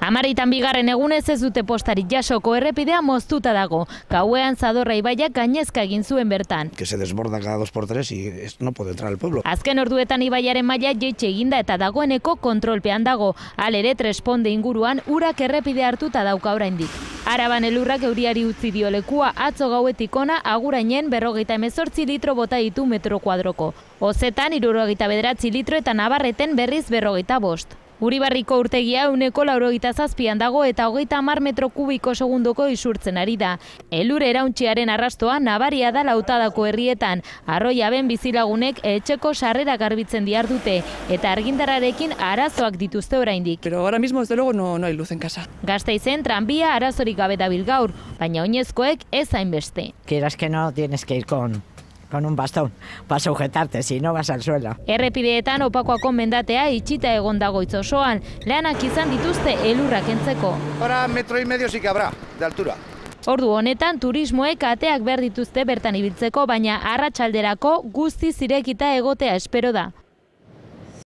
Amaritan bigarren egunez ez dute postarik jasoko, errepidea moztuta dago. Gauean Zadorra ibaiak gainezka egin zuen bertan. Que se desborda cada 2x3 y no puede entrar al pueblo. Azken orduetan ibaiaren maila jaitsi eginda eta dagoeneko kontrolpean dago. Halere Tresponde inguruan urak errepide hartuta dauka oraindik. Araban elurrak euriari utzi dio lekua, atzo gauetik ona Agurainen 58 litro bota ditu metro kuadroko. Ozetan 69 litro eta Navarreten berriz 45. Uribarriko urtegia 197 dago eta 30 metro kubiko segundoko isurtzen ari da. Elur erauntxiaren arrastoa nabaria da Lautadako herrietan. Arroiaben bizilagunek etxeko sarrera garbitzen dihardute eta argindarrarekin arazoak dituzte oraindik. Pero ahora mismo desde luego no hay luz en casa. Gasteizen tranbia arazorik gabe dabil gaur, baina oinezkoek ez hainbeste. Quieras que no, tienes que ir con un bastón para sujetarte, si no vas al suelo. Errepideetan Opakoako mendatea itxita egon dago itz osoan, lanak izan dituzte elurra kentzeko. Ahora 1,5 metros sí que habrá de altura. Ordu honetan turismoek ateak behar dituzte bertan ibiltzeko, baina arratsalderako guztiz irekita egotea espero da.